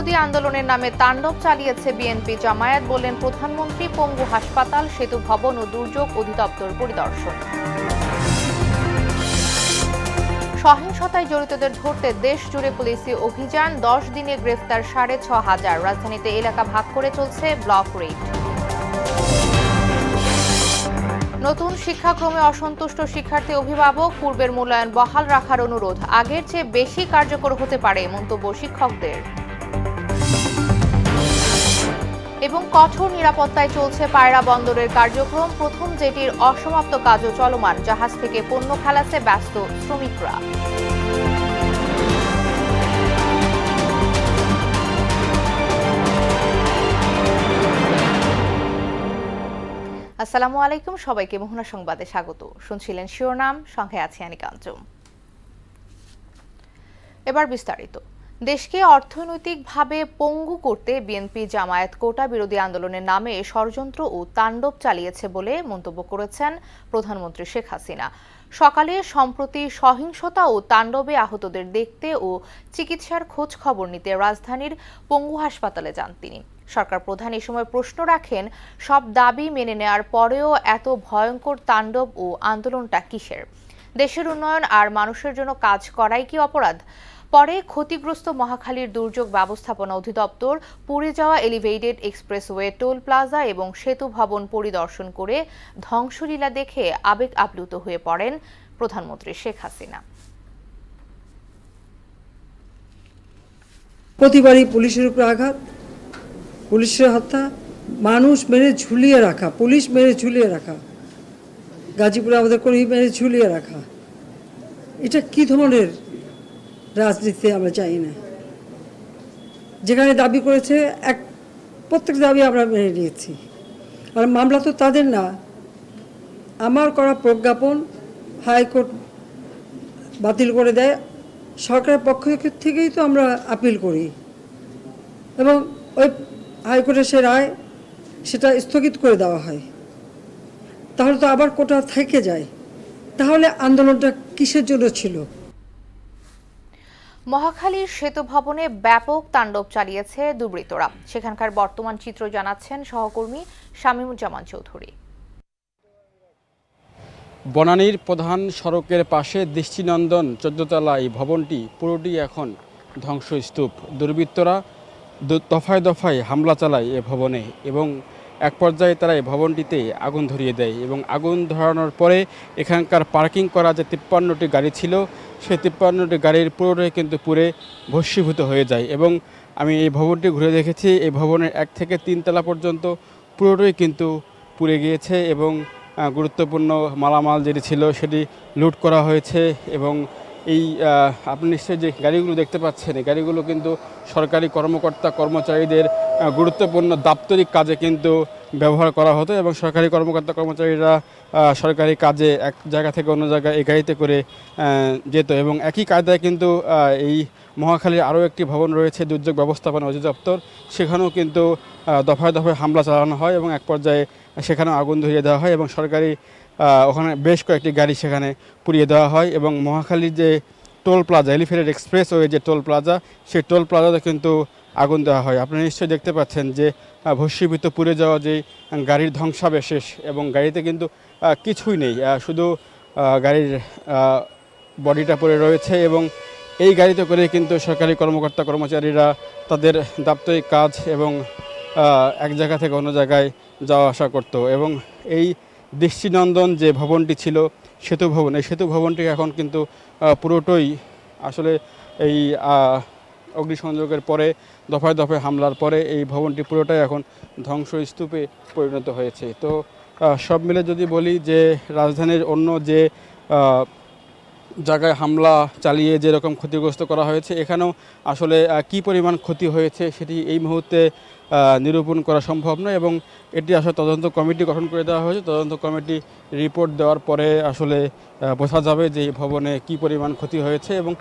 বিরোধী আন্দোলনের নামে তাণ্ডব চালিয়েছে বিএনপি জামায়াত, বললেন প্রধানমন্ত্রী। পঙ্গু হাসপাতাল, সেতু ভবন ও দুর্যোগ অধিদপ্তর পরিদর্শন। সহিংসতায় জড়িতদের ধরতে দেশ জুড়ে পুলিশি অভিযান, 10 দিনে গ্রেফতার 6,500। রাজধানীতে এলাকা ভাগ করে চলছে ব্লক রেড। নতুন শিক্ষাক্রমে অসন্তুষ্ট শিক্ষার্থী অভিভাবক, পূর্বের মূল্যায়ন বহাল রাখার অনুরোধ। আগের চেয়ে বেশি কার্যকর হতে পারে মন্তব্য শিক্ষকদের। এবং কঠোর নিরাপত্তায় চলছে পায়রা বন্দরের কার্যক্রম, প্রথম জেটির অসমাপ্ত কাজও চলমান। জাহাজ থেকে পণ্য খালাসে ব্যস্ত শ্রমিকরা। আসসালামু আলাইকুম, সবাইকে মোহনা সংবাদে স্বাগত। শুনছিলেন শিরোনাম, সঙ্গে আছি আমি কাঞ্চন। এবার বিস্তারিত। দেশকে অর্থনৈতিকভাবে পঙ্গু করতে বিএনপি জামায়াত কোটা বিরোধী আন্দোলনের নামে ষড়যন্ত্র ও তাণ্ডব চালিয়েছে বলে মন্তব্য করেছেন প্রধানমন্ত্রী শেখ হাসিনা। সকালে সম্প্রতি সহিংসতা ও তাণ্ডবে আহতদের দেখতে ও চিকিৎসার খোঁজ খবর নিতে রাজধানীর পঙ্গু হাসপাতালে যান তিনি। সরকার প্রধান এ সময় প্রশ্ন রাখেন, সব দাবি মেনে নেওয়ার পরেও এত ভয়ঙ্কর তাণ্ডব ও আন্দোলনটা কিসের? দেশের উন্নয়ন আর মানুষের জন্য কাজ করাই কি অপরাধ? পরে ক্ষতিগ্রস্ত মহাখালীর দুর্যোগ ব্যবস্থাপনা অধিদপ্তর, পুড়ে যাওয়া এলিভেটেড এক্সপ্রেসওয়ে, টোল প্লাজা এবং সেতু ভবন পরিদর্শন করে ধ্বংসলীলা দেখে আবেগ আপ্লুত হয়ে পড়েন প্রধানমন্ত্রী শেখ হাসিনা। প্রতিবারই পুলিশের উপর আঘাত, পুলিশের হত্যা, মানুষ মেরে ঝুলিয়ে রাখা, পুলিশ মেরে ঝুলিয়ে রাখা, গাজীপুরে আমাদের কর্মী মেরে ঝুলিয়ে রাখা, এটা কি ধরনের রাজনীতি? আমরা চাই না। যেখানে দাবি করেছে প্রত্যেক দাবি আমরা মেনে নিয়েছি। আর মামলা তো তাদের না, আমার করা প্রজ্ঞাপন হাইকোর্ট বাতিল করে দেয়। সরকারের পক্ষ থেকেই তো আমরা আপিল করি এবং ওই হাইকোর্টের সে রায় সেটা স্থগিত করে দেওয়া হয়। তাহলে তো আবার কোটা থেকে যায়। তাহলে আন্দোলনটা কিসের জন্য ছিল? মহাখালীর সেতু ভবনে ব্যাপক তাণ্ডব চালিয়েছে দুর্বৃত্তরা। সেখানকার বর্তমান চিত্র জানাচ্ছেন সহকর্মী শামীমুজ্জামান চৌধুরী। বনানীর প্রধান সড়কের পাশে দৃষ্টিনন্দন 14 তলা এই ভবনটি পুরোটি এখন ধ্বংসস্তূপ। দুর্বৃত্তরা দফায় দফায় হামলা চালায় এ ভবনে এবং এক পর্যায়ে তারা এই ভবনটিতে আগুন ধরিয়ে দেয় এবং আগুন ধরানোর পরে এখানকার পার্কিং করা যে 53টি গাড়ি ছিল, সেই 53টি গাড়ির পুরোটাই কিন্তু পুড়ে ভস্মীভূত হয়ে যায়। এবং আমি এই ভবনটি ঘুরে দেখেছি, এই ভবনের 1 থেকে 3 তলা পর্যন্ত পুরোটাই কিন্তু পুড়ে গিয়েছে এবং গুরুত্বপূর্ণ মালামাল যেটি ছিল সেটি লুট করা হয়েছে। এবং এই আপনি নিশ্চয়ই যে গাড়িগুলো দেখতে পাচ্ছেন, এই গাড়িগুলো কিন্তু সরকারি কর্মকর্তা কর্মচারীদের গুরুত্বপূর্ণ দাপ্তরিক কাজে কিন্তু ব্যবহার করা হতো এবং সরকারি কর্মকর্তা কর্মচারীরা সরকারি কাজে এক জায়গা থেকে অন্য জায়গায় এই গাড়িতে করে যেত। এবং একই কায়দায় কিন্তু এই মহাখালীর আরও একটি ভবন রয়েছে, দুর্যোগ ব্যবস্থাপনা অধিদপ্তর, সেখানেও কিন্তু দফায় দফায় হামলা চালানো হয় এবং এক পর্যায়ে সেখানেও আগুন ধরিয়ে দেওয়া হয় এবং সরকারি ওখানে বেশ কয়েকটি গাড়ি সেখানে পুড়িয়ে দেওয়া হয়। এবং মহাখালীর যে টোল প্লাজা, এলিভেটেড এক্সপ্রেসওয়ে যে টোল প্লাজা, সেই টোল প্লাজাতে কিন্তু আগুন দেওয়া হয়। আপনারা নিশ্চয়ই দেখতে পাচ্ছেন যে ভস্মীভূত পুড়ে যাওয়া যে গাড়ির ধ্বংসাবশেষ এবং গাড়িতে কিন্তু কিছুই নেই, শুধু গাড়ির বডিটা পড়ে রয়েছে। এবং এই গাড়িতে করে কিন্তু সরকারি কর্মকর্তা কর্মচারীরা তাদের দাপ্তরিক কাজ এবং এক জায়গা থেকে অন্য জায়গায় যাওয়া আসা করত। এবং এই দৃষ্টিনন্দন যে ভবনটি ছিল সেতু ভবন, এই সেতু ভবনটি এখন কিন্তু পুরোটাই আসলে এই অগ্নিসংযোগের পরে দফায় দফায় হামলার পরে এই ভবনটি পুরোটাই এখন ধ্বংসস্তূপে পরিণত হয়েছে। তো সব মিলে যদি বলি যে রাজধানীর অন্য যে জায়গায় হামলা চালিয়ে যেরকম ক্ষতিগ্রস্ত করা হয়েছে, এখানেও আসলে কি পরিমাণ ক্ষতি হয়েছে সেটি এই মুহূর্তে নিরূপণ করা সম্ভব নয়। এবং এটি আসলে তদন্ত কমিটি গঠন করে দেওয়া হয়েছে। তদন্ত কমিটি রিপোর্ট দেওয়ার পরে আসলে বোঝা যাবে যে এই ভবনে কি পরিমাণ ক্ষতি হয়েছে। এবং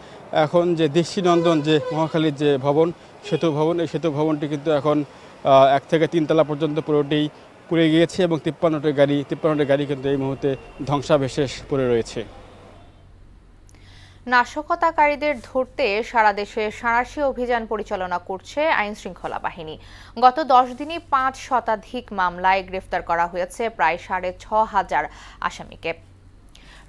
এখন যে দৃষ্টিনন্দন যে মহাখালীর যে ভবন, সেতু ভবন, এই সেতু ভবনটি কিন্তু এখন 1 থেকে 3 তলা পর্যন্ত পুরোটি পুড়ে গিয়েছে এবং 53টি গাড়ি কিন্তু এই মুহূর্তে ধ্বংসাবশেষ পড়ে রয়েছে। নাশকতাকারীদের ধরতে সারা দেশে সাঁড়াশি অভিযান পরিচালনা করছে আইনশৃঙ্খলা বাহিনী। গত 10 দিনে 5 শতাধিক মামলায় গ্রেফতার করা হয়েছে প্রায় 6,500 আসামিকে।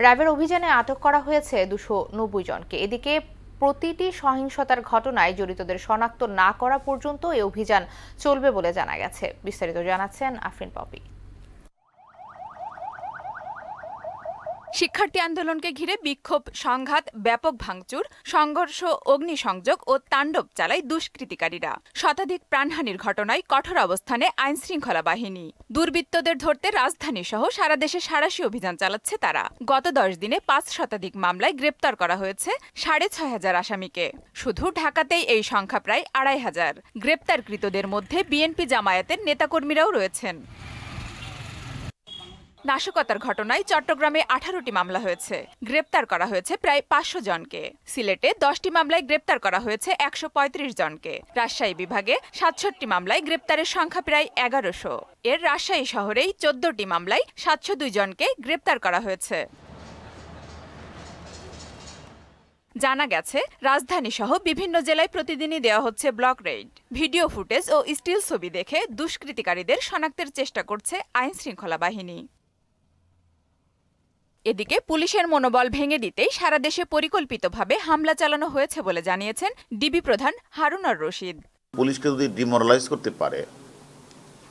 র্যাবের অভিযানে আটক করা হয়েছে 290 জনকে। এদিকে প্রতিটি সহিংসতার ঘটনায় জড়িতদের শনাক্ত না করা পর্যন্ত এই অভিযান চলবে বলে জানা গেছে। বিস্তারিত জানাচ্ছেন আফরিন পপি। শিক্ষার্থী আন্দোলনকে ঘিরে বিক্ষোভ, সংঘাত, ব্যাপক ভাঙচুর, সংঘর্ষ, অগ্নিসংযোগ ও তাণ্ডব চালায় দুষ্কৃতিকারীরা। শতাধিক প্রাণহানির ঘটনায় কঠোর অবস্থানে আইনশৃঙ্খলা বাহিনী। দুর্বৃত্তদের ধরতে রাজধানী সহ সারা দেশে সাঁড়াশি অভিযান চালাচ্ছে তারা। গত 10 দিনে 5 শতাধিক মামলায় গ্রেপ্তার করা হয়েছে 6,500 আসামিকে। শুধু ঢাকাতেই এই সংখ্যা প্রায় 2,500। গ্রেপ্তারকৃতদের মধ্যে বিএনপি জামায়াতের নেতাকর্মীরাও রয়েছেন। নাশকতার ঘটনায় চট্টগ্রামে 18টি মামলা হয়েছে, গ্রেপ্তার করা হয়েছে প্রায় 500 জনকে। সিলেটে 10টি মামলায় গ্রেপ্তার করা হয়েছে 135 জনকে। রাজশাহী বিভাগে 67টি মামলায় গ্রেপ্তারের সংখ্যা প্রায় 1100। এর রাজশাহী শহরেই 14টি মামলায় 702 জনকে গ্রেপ্তার করা হয়েছে। জানা গেছে, রাজধানী সহ বিভিন্ন জেলায় প্রতিদিনই দেওয়া হচ্ছে ব্লক রেইড। ভিডিও ফুটেজ ও স্টিল ছবি দেখে দুষ্কৃতিকারীদের শনাক্তের চেষ্টা করছে আইনশৃঙ্খলা বাহিনী। এদিকে পুলিশের মনোবল ভেঙে দিতেই সারা দেশে পরিকল্পিতভাবে হামলা চালানো হয়েছে বলে জানিয়েছেন ডিবি প্রধান হারুনার রশিদ। পুলিশকে যদি ডিমোরালাইজ করতে পারে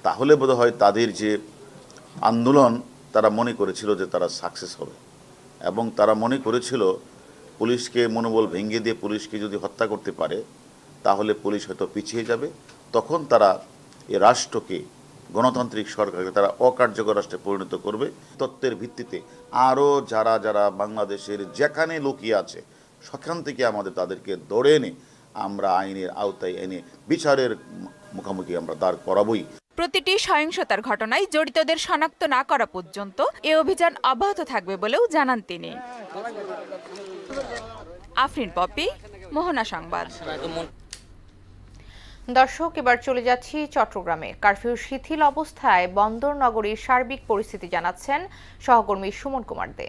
তাহলে বোধহয় তাদের যে আন্দোলন তারা মনে করেছিল যে তারা সাকসেস হবে, এবং তারা মনে করেছিল পুলিশকে মনোবল ভেঙে দিয়ে পুলিশকে যদি হত্যা করতে পারে তাহলে পুলিশ হয়তো পিছিয়ে যাবে। তখন তারা এই রাষ্ট্রকে, গণতান্ত্রিক সরকারকে তারা অকার্যকর রাষ্ট্রে পরিণত করবে। তত্ত্বের ভিত্তিতে আরও যারা যারা বাংলাদেশের যেখানে লুকিয়ে আছে সেখান থেকে আমাদের তাদেরকে ধরে এনে আমরা আইনের আওতায় এনে বিচারের মুখোমুখি আমরা দাঁড় করাবই। প্রতিটি সহিংসতার ঘটনায় জড়িতদের শনাক্ত না করা পর্যন্ত এ অভিযান অব্যাহত থাকবে বলেও জানান তিনি। আফরিন পপি, মোহনা সংবাদ। দর্শক, এবার চলে যাচ্ছি চট্টগ্রামে। কারফিউ শিথিল অবস্থায় বন্দর নগরীর সার্বিক পরিস্থিতি জানাচ্ছেন সহকর্মী সুমন কুমার দে।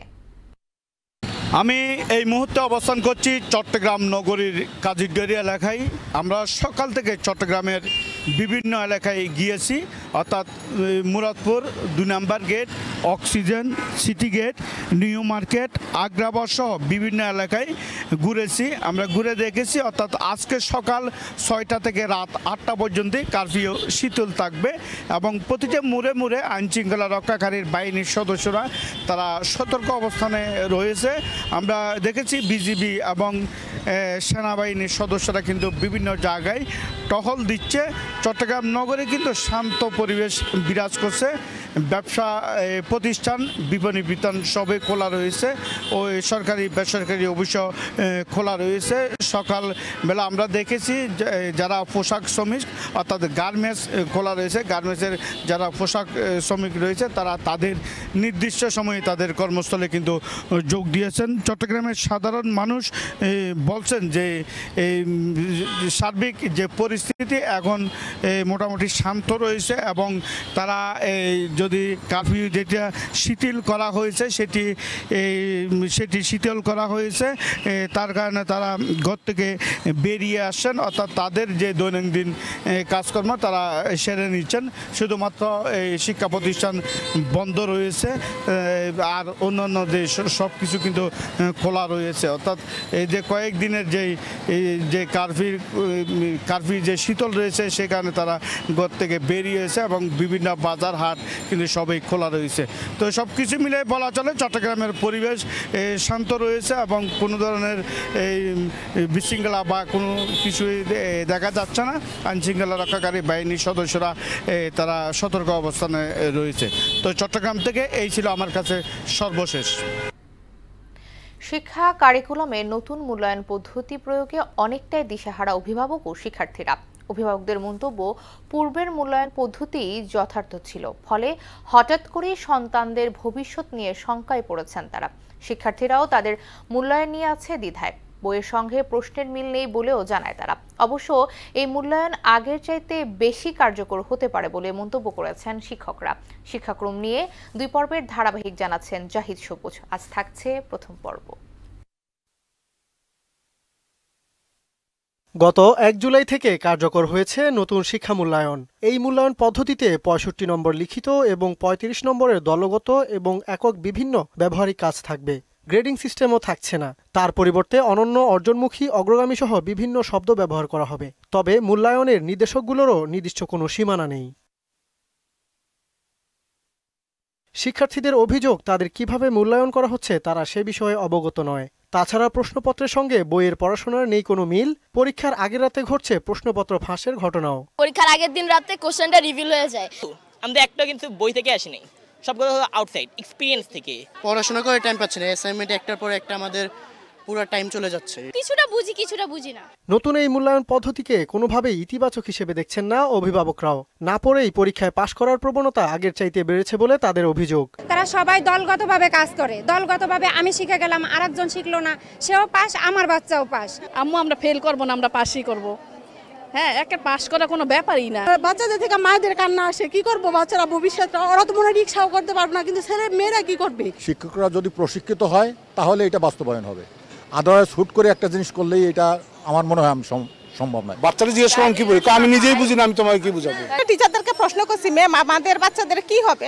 আমি এই মুহূর্তে অবস্থান করছি চট্টগ্রাম নগরীর কাজিরগড়ি এলাকায়। আমরা সকাল থেকে চট্টগ্রামের বিভিন্ন এলাকায় গিয়েছি, অর্থাৎ Muradpur 2 number gate, oxygen, city gate, new market, Agrabad সহ বিভিন্ন এলাকায় ঘুরেছি। আমরা ঘুরে দেখেছি, অর্থাৎ আজকে সকাল 6টা থেকে রাত 8টা পর্যন্ত কারফিউ শিথিল থাকবে এবং প্রতিটা মোড়ে মোড়ে আইনশৃঙ্খলা রক্ষাকারীর বাহিনীর সদস্যরা তারা সতর্ক অবস্থানে রয়েছে। আমরা দেখেছি বিজিবি এবং সেনাবাহিনীর সদস্যরা কিন্তু বিভিন্ন জায়গায় টহল দিচ্ছে। চট্টগ্রাম নগরে কিন্তু শান্ত পরিবেশ বিরাজ করছে। ব্যবসা প্রতিষ্ঠান, বিপণী বিতান সবে খোলা রয়েছে ও সরকারি বেসরকারি অফিস খোলা রয়েছে। সকালবেলা আমরা দেখেছি যারা পোশাক শ্রমিক অর্থাৎ গার্মেন্টস খোলা রয়েছে। গার্মেন্টসের যারা পোশাক শ্রমিক রয়েছে তারা তাদের নির্দিষ্ট সময়ে তাদের কর্মস্থলে কিন্তু যোগ দিয়েছেন। চট্টগ্রামের সাধারণ মানুষ বলছেন যে সার্বিক যে পরিস্থিতি এখন মোটামুটি শান্ত রয়েছে এবং তারা যদি কারফিউ যেটা শিথিল করা হয়েছে সেটি শিথিল করা হয়েছে, তার কারণে তারা ঘর থেকে বেরিয়ে আসছেন, অর্থাৎ তাদের যে দৈনন্দিন কাজকর্ম তারা সেরে নিচ্ছেন। শুধুমাত্র শিক্ষা প্রতিষ্ঠান বন্ধ রয়েছে, আর অন্যান্য যে সব কিছু কিন্তু খোলা রয়েছে। অর্থাৎ এই যে কয়েকদিনের যে কারফিউ যে শীতল রয়েছে সে কারণে তারা ঘর থেকে বেরিয়েছে এবং বিভিন্ন বাজার হাট কিন্তু সবই খোলা রয়েছে। তো সব কিছু মিলে বলা চলে চট্টগ্রামের পরিবেশ শান্ত রয়েছে এবং কোনো ধরনের বিশৃঙ্খলা বা কোনো কিছুই দেখা যাচ্ছে না। আইনশৃঙ্খলা রক্ষাকারী বাহিনীর সদস্যরা তারা সতর্ক অবস্থানে রয়েছে। তো চট্টগ্রাম থেকে এই ছিল আমার কাছে সর্বশেষ। শিক্ষা কারিকুলামে নতুন মূল্যায়ন পদ্ধতি প্রয়োগে অনেকটাই দিশেহারা অভিভাবক ও শিক্ষার্থীরা। অভিভাবকদের মন্তব্য, পূর্বের মূল্যায়ন পদ্ধতি যথার্থ ছিল, ফলে হঠাৎ করে সন্তানদের ভবিষ্যৎ নিয়ে শঙ্কায় পড়েছেন তারা। শিক্ষার্থীরাও তাদের মূল্যায়ন নিয়ে আছে দ্বিধায়। বইয়ের সঙ্গে প্রশ্নের মিল নেই বলেও জানায় তারা। অবশ্য এই মূল্যায়ন আগের চাইতে বেশি কার্যকর হতে পারে বলে মন্তব্য করেছেন শিক্ষকরা। শিক্ষাক্রম নিয়ে 2 পর্বের ধারাবাহিক জানাচ্ছেন জাহিদ সবুজ। আজ থাকছে প্রথম পর্ব। গত ১ জুলাই থেকে কার্যকর হয়েছে নতুন শিক্ষা মূল্যায়ন। এই মূল্যায়ন পদ্ধতিতে ৬৫ নম্বর লিখিত এবং ৩৫ নম্বরের দলগত এবং একক বিভিন্ন ব্যবহারিক কাজ থাকবে। গ্রেডিং সিস্টেমও থাকছে না। তার পরিবর্তে অনন্য অর্জনমুখী অগ্রগামী সহ বিভিন্ন শব্দ ব্যবহার করা হবে। তবে মূল্যায়নের নির্দেশকগুলোরও নির্দিষ্ট কোনো সীমানা নেই। শিক্ষার্থীদের অভিযোগ, তাদের কিভাবে মূল্যায়ন করা হচ্ছে তারা সে বিষয়ে অবগত নয়। তাছাড়া প্রশ্নপত্রের সঙ্গে বইয়ের পড়াশোনার নেই কোনো মিল। পরীক্ষার আগের রাতে ঘটছে প্রশ্নপত্র ফাঁসের ঘটনাও। পরীক্ষার আগের দিন রাতে কোশ্চেনটা রিভিল হয়ে যায়। আমরা একটা কিন্তু বই থেকে আসিনি, সবগুলো আউটসাইড এক্সপেরিয়েন্স থেকে। পড়াশোনা করে টাইম পাচ্ছি না, অ্যাসাইনমেন্ট একটার পর একটা আমাদের পুরো টাইম চলে যাচ্ছে। কিছুটা বুঝি কিছুটা বুঝি না। নতুন এই মূল্যায়ন পদ্ধতিকে কোনোভাবেই ইতিবাচক হিসেবে দেখছেন না অভিভাবকরাও। না পড়েই পরীক্ষায় পাশ করার প্রবণতা আগের চাইতে বেড়েছে বলে তাদের অভিযোগ। তারা সবাই দলগতভাবে কাজ করে, দলগতভাবে আমি শিখে গেলাম, আরেকজন শিখলো না, সেও পাস, আমার বাচ্চাও পাস। আম্মু আমরা ফেল করব না, আমরা পাসই করব। হ্যাঁ, একে পাস করা কোনো ব্যাপারই না। বাচ্চাদের থেকে মায়েদের কান্না আসে, কি করব বাচ্চারা ভবিষ্যৎটা, ওরা তো মনে রিক্সাও করতে পারবে না, কিন্তু ছেলে মেয়েরা কি করবে? শিক্ষকরা যদি প্রশিক্ষিত হয় তাহলে এটা বাস্তবায়ন হবে। আদারওয়াইজ হুট করে একটা জিনিস করলেই এটা আমার মনে হয় সম্ভব নয়। বাচ্চারা জিজ্ঞেস করেন কি বলি, আমি নিজেই বুঝি না, আমি তোমাকে কি বুঝাবো? টিচারদেরকে প্রশ্ন করছি, ম্যাম আমাদের বাচ্চাদের কি হবে?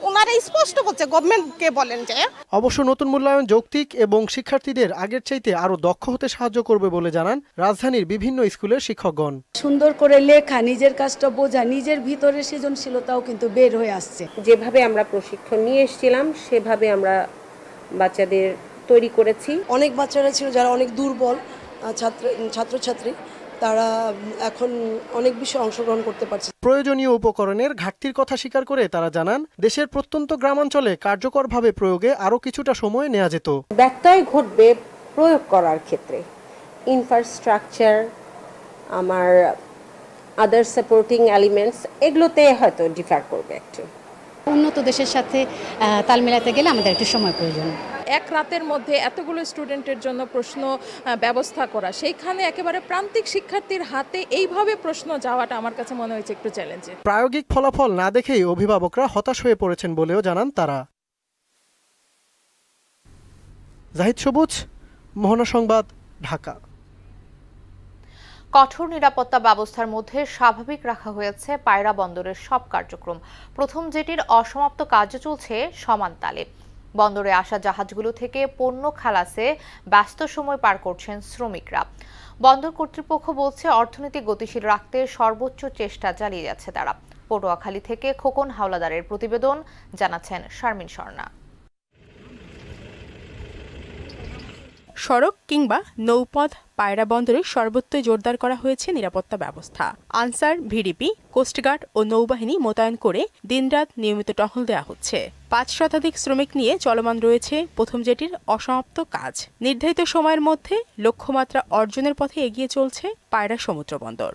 ওনারা স্পষ্ট বলছে, গভর্নমেন্টকে বলেন যে। অবশ্য নতুন মূল্যায়ন যৌক্তিক এবং শিক্ষার্থীদের আগের চাইতে আরো দক্ষ হতে সাহায্য করবে বলে জানান রাজধানীর বিভিন্ন স্কুলের শিক্ষকগণ। সুন্দর করে লেখা, নিজের কাজটা বোঝা, নিজের ভিতরে সৃজনশীলতাও কিন্তু বের হয়ে আসছে। যেভাবে আমরা প্রশিক্ষণ নিয়ে এসেছিলাম সেভাবে আমরা বাচ্চাদের তৈরি করেছি। অনেক বাচ্চারা ছিল যারা অনেক দুর্বল ছাত্রছাত্রী, তারা এখন অনেক বিষয়ে অংশগ্রহণ করতে পারছে। প্রয়োজনীয় উপকরণের ঘাটতির কথা স্বীকার করে তারা জানান, দেশের প্রত্যন্ত গ্রামাঞ্চলে কার্যকরভাবে প্রয়োগে আরও কিছুটা সময় নেওয়া যেত। ব্যত্যয় ঘটবে প্রয়োগ করার ক্ষেত্রে, ইনফ্রাস্ট্রাকচার, আমার আদার সাপোর্টিং এলিমেন্টস, এগুলোতে হয়তো ডিফার করবে একটু। উন্নত দেশের সাথে তাল মেলাতে গেলে আমাদের একটু সময় প্রয়োজন। এক রাতের মধ্যে এতগুলো স্টুডেন্টের জন্য প্রশ্ন ব্যবস্থা করা, সেইখানে একেবারে প্রান্তিক শিক্ষার্থীর হাতে এইভাবে প্রশ্ন যাওয়াটা আমার কাছে মনে হয়েছে একটু চ্যালেঞ্জিং। প্রায়োগিক ফলাফল না দেখেই অভিভাবকরা হতাশ হয়ে পড়েছেন বলেও জানান তারা। জাহিদ সবুজ, মোহনা সংবাদ, ঢাকা। কঠোর নিরাপত্তা ব্যবস্থার মধ্যে স্বাভাবিক রাখা হয়েছে পায়রা বন্দরের সব কার্যক্রম। প্রথম জেটির অসমাপ্ত কাজ চলছে সমান তালে। বন্দরে আসা জাহাজগুলো থেকে পণ্য খালাসে ব্যস্ত সময় পার করছেন শ্রমিকরা। বন্দর কর্তৃপক্ষ বলছে, অর্থনীতি গতিশীল রাখতে সর্বোচ্চ চেষ্টা চালিয়ে যাচ্ছে তারা। পটুয়াখালী থেকে খোকন হাওলাদারের প্রতিবেদন, জানাচ্ছেন শারমিন স্বর্ণা। সড়ক কিংবা নৌপথ, পায়রা বন্দরে সর্বত্রই জোরদার করা হয়েছে নিরাপত্তা ব্যবস্থা। আনসার, ভিডিপি, কোস্টগার্ড ও নৌবাহিনী মোতায়েন করে দিনরাত নিয়মিত টহল দেওয়া হচ্ছে। ৫ শতাধিক শ্রমিক নিয়ে চলমান রয়েছে প্রথম জেটির অসমাপ্ত কাজ। নির্ধারিত সময়ের মধ্যে লক্ষ্যমাত্রা অর্জনের পথে এগিয়ে চলছে পায়রা সমুদ্র বন্দর।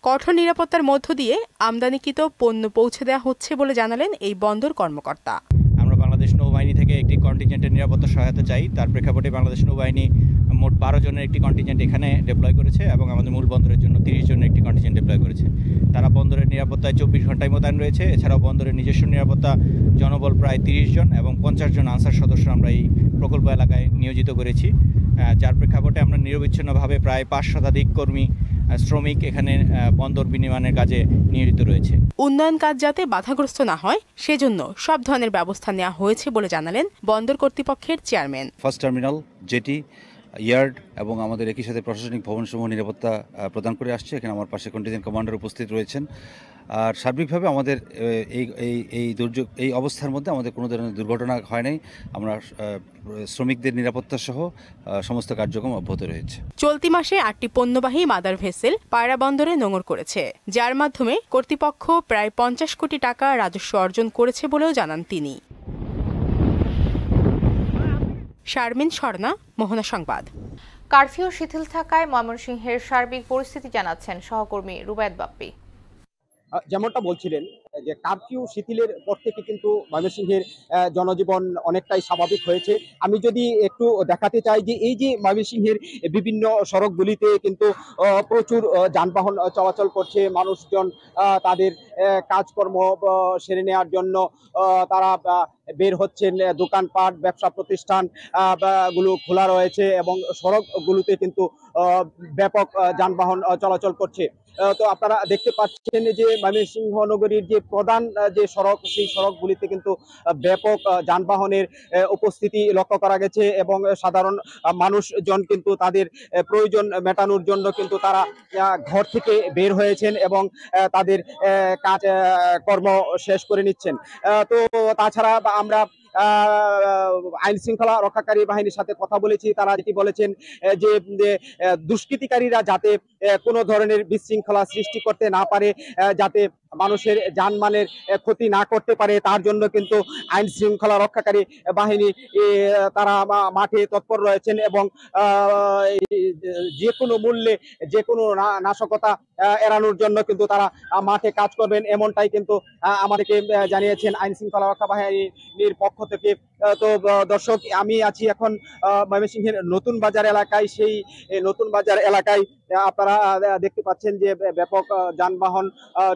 কঠোর নিরাপত্তার মধ্য দিয়ে আমদানিকৃত পণ্য পৌঁছে দেওয়া হচ্ছে বলে জানালেন এই বন্দর কর্মকর্তা। বাংলাদেশ নৌবাহিনী থেকে একটি কন্টিনজেন্টের নিরাপত্তা সহায়তা চাই। তার প্রেক্ষাপটে বাংলাদেশ নৌবাহিনী মোট 12 জনের একটি কন্টিনজেন্ট এখানে ডেপ্লয় করেছে এবং আমাদের মূল বন্দরের জন্য 30 জনের একটি কন্টিনজেন্ট ডেপ্লয় করেছে। তারা বন্দরের নিরাপত্তায় 24 ঘন্টায় মোতায়েন রয়েছে। এছাড়াও বন্দরের নিজস্ব নিরাপত্তা জনবল প্রায় 30 জন এবং 50 জন আনসার সদস্য আমরা এই প্রকল্প এলাকায় নিয়োজিত করেছি, যার প্রেক্ষাপটে আমরা নিরবিচ্ছিন্নভাবে প্রায় 5 শতাধিক কর্মী শ্রমিক এখানে বন্দর বিনির্মাণের কাজে নিয়োজিত রয়েছে। উন্নয়ন কাজ যাতে বাধাগ্রস্ত না হয় সেজন্য সব ধরনের ব্যবস্থা নেওয়া হয়েছে বলে জানালেন বন্দর কর্তৃপক্ষের chairman. First terminal, jetty, yard এবং আমাদের একই সাথে প্রশাসনিক ভবনসমূহ নিরাপত্তা প্রদান করে আসছে। এখানে আমার পাশে কন্টিনজেন্ট কমান্ডার উপস্থিত রয়েছেন। আর সার্বিকভাবে আমাদের এই অবস্থার মধ্যে আমাদের কোনো ধরনের দুর্ঘটনা হয় নাই। আমরা শ্রমিকদের নিরাপত্তা সহ সমস্ত কার্যক্রম অব্যাহত রয়েছে। চলতি মাসে 8টি পণ্যবাহী মাদার ভেসেল পায়রা বন্দরে নোঙর করেছে, যার মাধ্যমে কর্তৃপক্ষ প্রায় 50 কোটি টাকা রাজস্ব অর্জন করেছে বলেও জানান তিনি। শারমিন স্বর্ণা, মোহনা সংবাদ। কারফিউ শিথিল থাকায় ময়মনসিংহের সার্বিক পরিস্থিতি জানাচ্ছেন সহকর্মী রুবায়েত বাপ্পি। যেমনটা বলছিলেন, যে কারফিউ শিথিলের পর থেকে কিন্তু ময়মনসিংহের জনজীবন অনেকটাই স্বাভাবিক হয়েছে। আমি যদি একটু দেখাতে চাই যে এই যে ময়মনসিংহের বিভিন্ন সড়কগুলিতে কিন্তু প্রচুর যানবাহন চলাচল করছে। মানুষজন তাদের কাজকর্ম সেরে নেওয়ার জন্য তারা বের হচ্ছেন। দোকানপাট, ব্যবসা প্রতিষ্ঠান গুলো খোলা রয়েছে এবং সড়কগুলোতে কিন্তু ব্যাপক যানবাহন চলাচল করছে। তো আপনারা দেখতে পাচ্ছেন যে ময়মনসিংহ নগরীর যে প্রধান যে সড়ক, সেই সড়কগুলিতে কিন্তু ব্যাপক যানবাহনের উপস্থিতি লক্ষ্য করা গেছে এবং সাধারণ মানুষজন কিন্তু তাদের প্রয়োজন মেটানোর জন্য কিন্তু তারা ঘর থেকে বের হয়েছেন এবং তাদের কাজ কর্ম শেষ করে নিচ্ছেন। তো তাছাড়া আমরা আইন শৃঙ্খলা রক্ষাকারী বাহিনীর সাথে কথা বলেছি। তারা যেটি বলেছেন যে দুষ্কৃতিকারীরা যাতে কোনো ধরনের বিশৃঙ্খলা সৃষ্টি করতে না পারে, যাতে মানুষের জানমালের ক্ষতি না করতে পারে, তার জন্য কিন্তু আইন শৃঙ্খলা রক্ষাকারী বাহিনী তারা মাঠে তৎপর রয়েছেন এবং যে কোনো মূল্যে যে কোনো নাশকতা এড়ানোর জন্য কিন্তু তারা মাঠে কাজ করবেন, এমনটাই কিন্তু আমাদেরকে জানিয়েছেন আইন শৃঙ্খলা রক্ষা বাহিনীর পক্ষ থেকে। তো দর্শক, আমি আছি এখন ময়মনসিংহের নতুন বাজার এলাকায়। সেই নতুন বাজার এলাকায় আপনারা দেখতে পাচ্ছেন যে ব্যাপক যানবাহন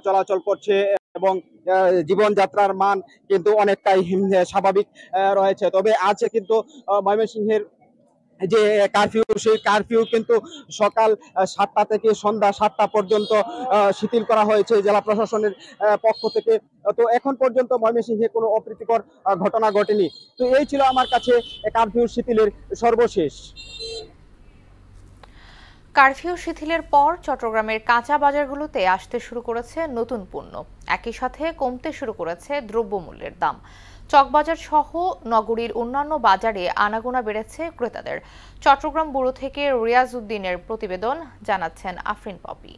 চলাচল করছে এবং জীবনযাত্রার মান কিন্তু অনেকটাই স্বাভাবিক রয়েছে। তবে আজ কিন্তু ময়মনসিংহের যে কারফিউ, সেই কারফিউ কিন্তু সকাল 7টা থেকে সন্ধ্যা 7টা পর্যন্ত শিথিল করা হয়েছে জেলা প্রশাসনের পক্ষ থেকে। তো এখন পর্যন্ত ময়মনসিংহে কোনো অপ্রীতিকর ঘটনা ঘটেনি। তো এই ছিল আমার কাছে কারফিউ শিথিলের সর্বশেষ। কারফিউ শিথিলের পর চট্টগ্রামের কাঁচা বাজারগুলোতে আসতে শুরু করেছে নতুন পণ্য। একই সাথে কমতে শুরু করেছে দ্রব্যমূল্যের দাম। চকবাজার সহ নগরীর অন্যান্য বাজারে আনাগোনা বেড়েছে ক্রেতাদের। চট্টগ্রাম ব্যুরো থেকে রিয়াজ উদ্দিনের প্রতিবেদন, জানাচ্ছেন আফরিন পপি।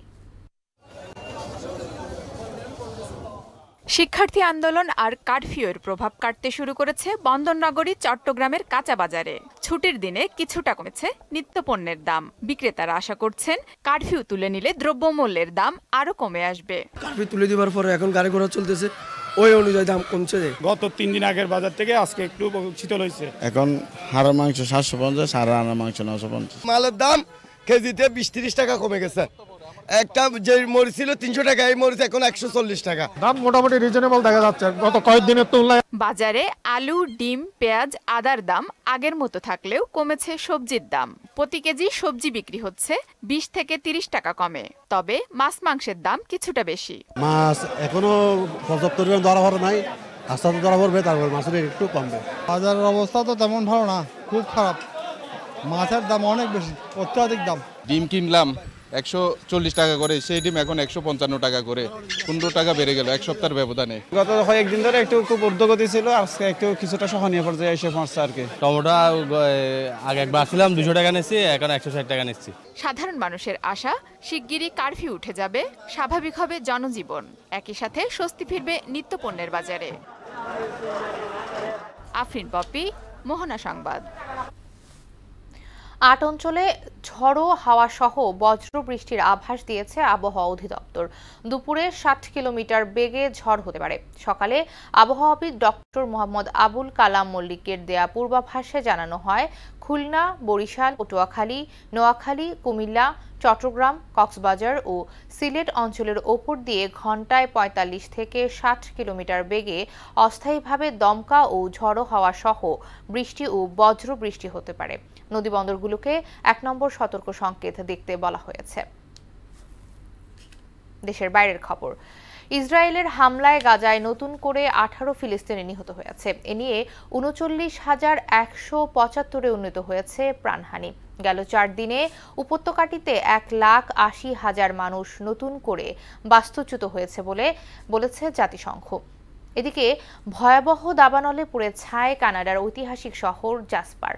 শিক্ষার্থী আন্দোলন আর কারফিউয়ের প্রভাব কাটতে শুরু করেছে বন্দরনগরী চট্টগ্রামের কাঁচা বাজারে। ছুটির দিনে কিছুটা কমেছে নিত্যপণ্যের দাম। বিক্রেতারা আশা করছেন কারফিউ তুলে নিলে দ্রব্যমূল্যের দাম আরো কমে আসবে। কারফিউ তুলে দেওয়ার পরে এখন গাড়ি ঘোড়া চলতেছে, ওই অনুযায়ী দাম কমছে। গত 3 দিন আগের বাজার থেকে আজকে একটু শীতল হয়েছে। এখন হাড়ের মাংস 750, আর রান্নার মাংস 950। মালের দাম কেজিতে 20-30 টাকা কমে গেছে। একটা যে মরিচ ছিল 300 টাকা, এই মরিচ এখন 140 টাকা। দাম মোটামুটি রিজনেবল দেখা যাচ্ছে গত কয়েকদিনের তুলনায়। বাজারে আলু, ডিম, পেঁয়াজ, আদার দাম আগের মতো থাকলেও কমেছে সবজির দাম। প্রতি কেজি সবজি বিক্রি হচ্ছে 20 থেকে 30 টাকা কমে। তবে মাছ মাংসের দাম কিছুটা বেশি। মাছ এখনো পর্যাপ্ত পরিমাণ ধরা পড়ে নাই, আস্তে আস্তে ধরা পড়বে, তারপর মাছের একটু কমবে। বাজারের অবস্থা তো তেমন ভালো না, খুব খারাপ। মাছের দাম অনেক বেশি, অত্যাধিক দাম। ডিম কিনলাম 140 টাকা করে, সেই ডিম এখন 155 টাকা করে, 15 টাকা বেড়ে গেল এক সপ্তাহের ব্যবধানে। গত কয়েকদিন ধরে একটু খুব ঊর্ধ্বগতি ছিল, আজকে একটু কিছুটা সহনীয় পর্যায়ে এসে পৌঁছছে আর কি। টমেটো আগে একবার ছিলাম 200 টাকা নিচ্ছি, এখন 160 টাকা নিচ্ছি। সাধারণ মানুষের আশা শিগগিরই কারফিউ উঠে যাবে, স্বাভাবিক হবে জনজীবন, একই সাথে স্বস্তি ফিরবে নিত্যপণ্যের বাজারে। আফরিন পপি, মোহনা সংবাদ। 8 অঞ্চলে ঝড়ো হাওয়া সহ বজ্র বৃষ্টির আভাস দিয়েছে আবহাওয়া অধিদপ্তর। দুপুরে 60 কিলোমিটার বেগে ঝড় হতে পারে। সকালে আবহাওয়াবিদ ডক্টর মোহাম্মদ আবুল কালাম মল্লিকের দেয়া পূর্বাভাসে জানানো হয়, খুলনা, বরিশাল, পটুয়াখালী, নোয়াখালী, কুমিল্লা, চট্টগ্রাম, কক্সবাজার ও সিলেট অঞ্চলের ওপর দিয়ে ঘন্টায় 45 থেকে 60 কিলোমিটার বেগে অস্থায়ীভাবে দমকা ও ঝড়ো হাওয়া সহ বৃষ্টি ও বজ্র বৃষ্টি হতে পারে। নদীবন্দরগুলোকে 1 নম্বর সতর্ক সংকেত দেখতে বলা হয়েছে। দেশের বাইরের খবর। ইসরায়েলের হামলায় গাজায় নতুন করে 18 ফিলিস্তিনি নিহত হয়েছে। এ নিয়ে 39,175-এ উন্নীত হয়েছে প্রাণহানি। গেল 4 দিনে উপত্যকাটিতে 1,80,000 মানুষ নতুন করে বাস্তুচ্যুত হয়েছে বলেছে জাতিসংঘ। এদিকে ভয়াবহ দাবানলে পুড়ে ছাই কানাডার ঐতিহাসিক শহর জাসপার।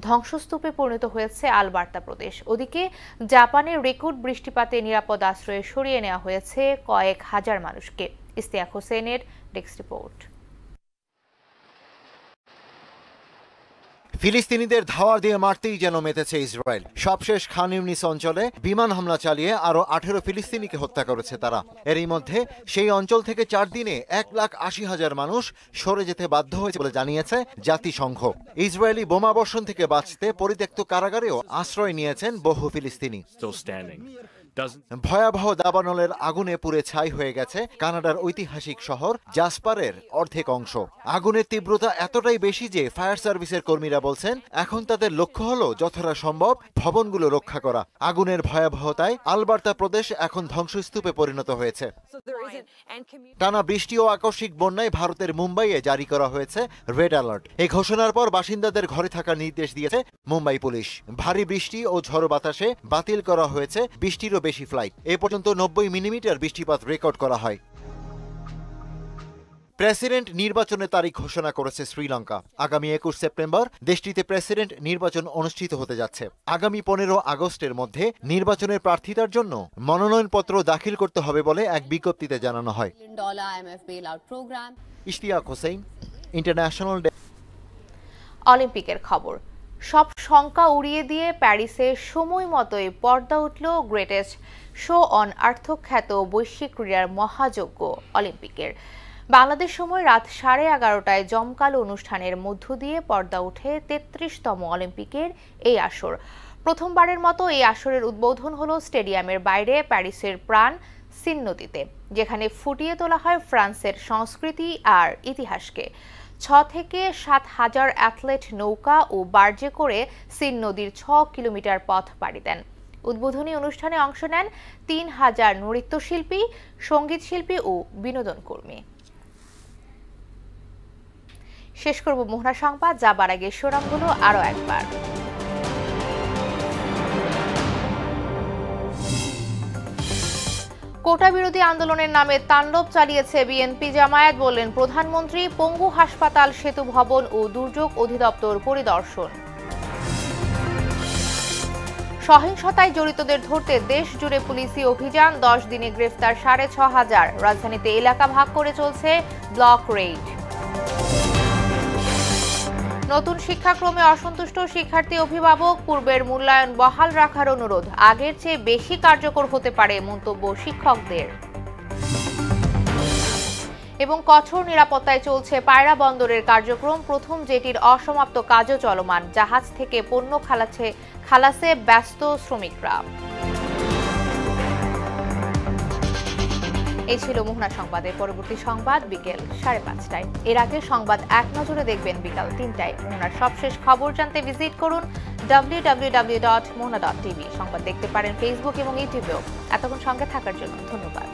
ধ্বংসস্তূপে পরিণত হয়েছে আলবার্তা প্রদেশ। ওদিকে জাপানের রেকর্ড বৃষ্টিপাতে নিরাপদ আশ্রয়ে সরিয়ে নেওয়া হয়েছে কয়েক হাজার মানুষকে। ইস্তিয়াক হোসেনের ডেস্ক রিপোর্ট। ফিলিস্তিনিদের ধাওয়া দিয়ে মারতেই যেন মেতেছে ইসরায়েল। সবশেষ খান ইউনিস অঞ্চলে বিমান হামলা চালিয়ে আরো 18 ফিলিস্তিনিকে হত্যা করেছে তারা। এরই মধ্যে সেই অঞ্চল থেকে 4 দিনে 1,80,000 মানুষ সরে যেতে বাধ্য হয়েছে বলে জানিয়েছে জাতিসংঘ। ইসরায়েলি বোমাবর্ষণ থেকে বাঁচতে পরিত্যক্ত কারাগারেও আশ্রয় নিয়েছেন বহু ফিলিস্তিনি। ভয়াবহ দাবানলের আগুনে পুড়ে ছাই হয়ে গেছে কানাডার ঐতিহাসিক শহর জাসপারের অর্ধেক অংশ। আগুনের তীব্রতা এতটাই বেশি যে ফায়ার সার্ভিসের কর্মীরা বলছেন এখন তাদের লক্ষ্য হলো যতটা সম্ভব ভবনগুলো রক্ষা করা। আগুনের ভয়াবহতায় আলবার্তা প্রদেশ এখন ধ্বংসস্তূপে পরিণত হয়েছে। টানা বৃষ্টি ও আকস্মিক বন্যায় ভারতের মুম্বাইয়ে জারি করা হয়েছে রেড অ্যালার্ট। এই ঘোষণার পর বাসিন্দাদের ঘরে থাকার নির্দেশ দিয়েছে মুম্বাই পুলিশ। ভারী বৃষ্টি ও ঝড়ো বাতাসে বাতিল করা হয়েছে 20টিরও বেশি ফ্লাইট। এ পর্যন্ত 90 মিলিমিটার বৃষ্টিপাত রেকর্ড করা হয়। প্রেসিডেন্ট নির্বাচনের তারিখ ঘোষণা করেছে শ্রীলঙ্কা। আগামী 21 সেপ্টেম্বর দেশটিতে প্রেসিডেন্ট নির্বাচন অনুষ্ঠিত হতে যাচ্ছে। আগামী 15 আগস্টের মধ্যে নির্বাচনের প্রার্থিতার জন্য মনোনয়নপত্র দাখিল করতে হবে বলে এক বিজ্ঞপ্তিতে জানানো হয়। ইশতিয়াক হোসেন, ইন্টারন্যাশনাল। অলিম্পিকের খবর। সব শঙ্কা উড়িয়ে দিয়ে প্যারিসে সময় মতোই পর্দা উঠল গ্রেটেস্ট শো অন আর্থ খ্যাত বৈশ্বিক ক্রীড়ার মহাযজ্ঞ অলিম্পিকের। বাংলাদেশ সময় রাত 11:30টায় জমকালো অনুষ্ঠানের মধ্য দিয়ে পর্দা ওঠে 33তম অলিম্পিকের এই আসর। প্রথমবারের মতো এই আসরের উদ্বোধন হলো স্টেডিয়ামের বাইরে প্যারিসের প্রাণ সিন নদীতে, যেখানে ফুটিয়ে তোলা হয় ফ্রান্সের সংস্কৃতি আর ইতিহাসকে। 6 থেকে 7 হাজার অ্যাথলেট নৌকা ও বার্জে করে সিন নদীর 6 কিলোমিটার পথ পাড়ি দেন। উদ্বোধনী অনুষ্ঠানে অংশ নেন 3000 নৃত্যশিল্পী, সঙ্গীত শিল্পী ও বিনোদন কর্মী। শেষ করব মোহনা সংবাদ, যাবার আগে শিরোনামগুলো আরো একবার। কোটা বিরোধী আন্দোলনের নামে তাণ্ডব চালিয়েছে বিএনপি জামায়াত, বললেন প্রধানমন্ত্রী। পঙ্গু হাসপাতাল, সেতু ভবন ও দুর্যোগ অধিদপ্তর পরিদর্শন। সহিংসতায় জড়িতদের ধরতে দেশ জুড়ে পুলিশি অভিযান, 10 দিনে গ্রেফতার 6,500। রাজধানীতে এলাকা ভাগ করে চলছে ব্লক রেইড। নতুন শিক্ষাক্রমে অসন্তুষ্ট শিক্ষার্থী অভিভাবক, পূর্বের মূল্যায়ন বহাল রাখার অনুরোধ। আগের চেয়ে বেশি কার্যকর হতে পারে মন্তব্য শিক্ষকদের। এবং কঠোর নিরাপত্তায় চলছে পায়রা বন্দরের কার্যক্রম, প্রথম জেটির অসমাপ্ত কাজও চলমান। জাহাজ থেকে পণ্য খালাসে ব্যস্ত শ্রমিকরা। এই ছিল মোহনা সংবাদের। পরবর্তী সংবাদ বিকেল 5:30টায়। এর আগে সংবাদ এক নজরে দেখবেন বিকাল 3টায়। মোহনার সবশেষ খবর জানতে ভিজিট করুন www.mohna.tv। সংবাদ দেখতে পারেন ফেসবুক এবং ইউটিউবেও। এতক্ষণ সঙ্গে থাকার জন্য ধন্যবাদ।